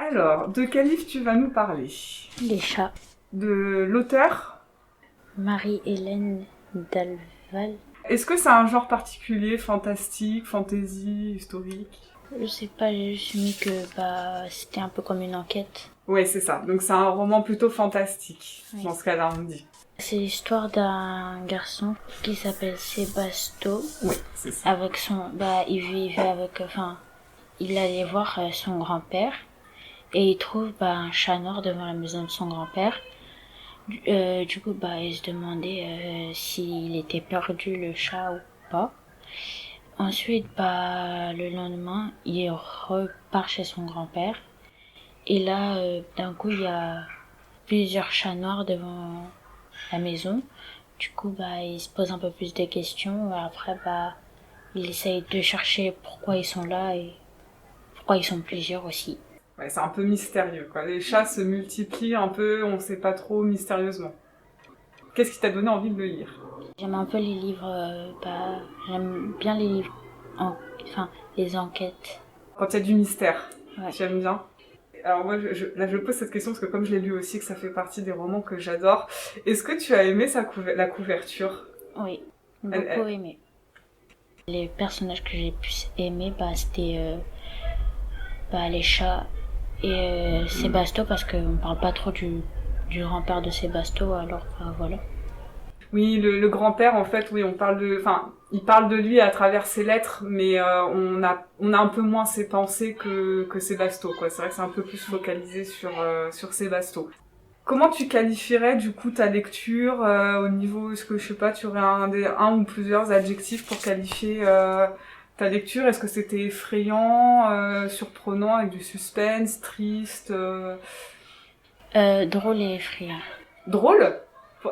Alors, de quel livre tu vas nous parler? Les chats. De l'auteur? Marie-Hélène Delval. Est-ce que c'est un genre particulier, fantastique, fantasy, historique? Je sais pas, j'ai juste mis que c'était un peu comme une enquête. Ouais, c'est ça. Donc c'est un roman plutôt fantastique, Oui. dans ce cas-là, on dit. C'est l'histoire d'un garçon qui s'appelle Sébasto. Oui, c'est ça. Avec son, il vivait avec, il allait voir son grand-père et il trouve un chat noir devant la maison de son grand-père. Du coup, il se demandait s'il était perdu le chat ou pas. Ensuite, le lendemain, il repart chez son grand-père. Et là, d'un coup, il y a plusieurs chats noirs devant la maison. Du coup, il se pose un peu plus de questions. Après, il essaye de chercher pourquoi ils sont là et pourquoi ils sont plusieurs aussi. Ouais, c'est un peu mystérieux, quoi. Les chats se multiplient un peu, on sait pas trop, mystérieusement. Qu'est-ce qui t'a donné envie de le lire? J'aime un peu les livres, j'aime bien les livres, les enquêtes. Quand il y a du mystère, Ouais. tu aimes bien? Alors moi, je pose cette question parce que comme je l'ai lu aussi, que ça fait partie des romans que j'adore. Est-ce que tu as aimé la couverture? Oui, beaucoup aimé. Les personnages que j'ai plus aimés, c'était les chats et Sébasto, parce qu'on parle pas trop du grand-père de Sébasto, alors voilà. Oui, le grand-père, en fait, oui, il parle de lui à travers ses lettres, mais on a un peu moins ses pensées que Sébasto, quoi. C'est vrai que c'est un peu plus focalisé sur Sébasto. Comment tu qualifierais du coup ta lecture au niveau, est-ce que je sais pas, tu aurais un ou plusieurs adjectifs pour qualifier ta lecture? Est-ce que c'était effrayant, surprenant, avec du suspense, triste Drôle et effrayant. Drôle?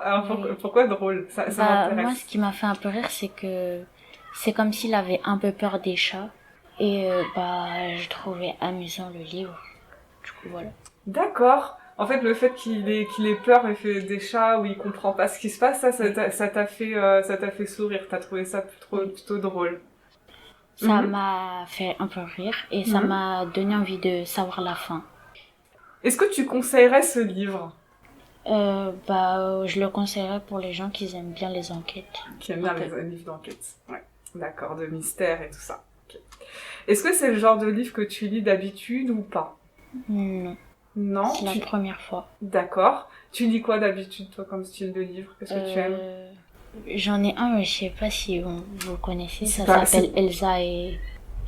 Alors, Oui. pourquoi drôle? Ça m'intéresse. Moi, ce qui m'a fait un peu rire, c'est que c'est comme s'il avait un peu peur des chats. Et je trouvais amusant le livre. Du coup, voilà. D'accord. En fait, le fait qu'il ait peur et fait des chats où il comprend pas ce qui se passe, ça t'a fait sourire. T'as trouvé ça plutôt drôle. Ça Mhm. m'a fait un peu rire et ça Mhm. m'a donné envie de savoir la fin. Est-ce que tu conseillerais ce livre? Je le conseillerais pour les gens qui aiment bien les enquêtes. Qui aime bien les livres d'enquête. Ouais. D'accord, de mystère et tout ça. Ok. Est-ce que c'est le genre de livre que tu lis d'habitude ou pas? Non, Non. c'est la première fois. D'accord. Tu lis quoi d'habitude, toi, comme style de livre? Qu'est-ce que tu aimes? J'en ai un, mais je sais pas si vous connaissez. C'est Ça pas- s'appelle Elsa et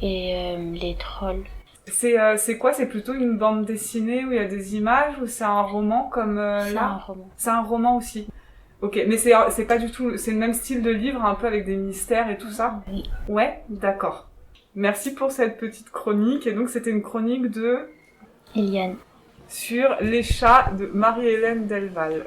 les trolls. C'est quoi? C'est plutôt une bande dessinée où il y a des images ou c'est un roman comme C'est là? un roman. C'est un roman aussi. Ok, mais c'est pas du tout, c'est le même style de livre, un peu avec des mystères et tout ça? Oui. Ouais, d'accord. Merci pour cette petite chronique. Et donc c'était une chronique Eliane. sur les chats de Marie-Hélène Delval.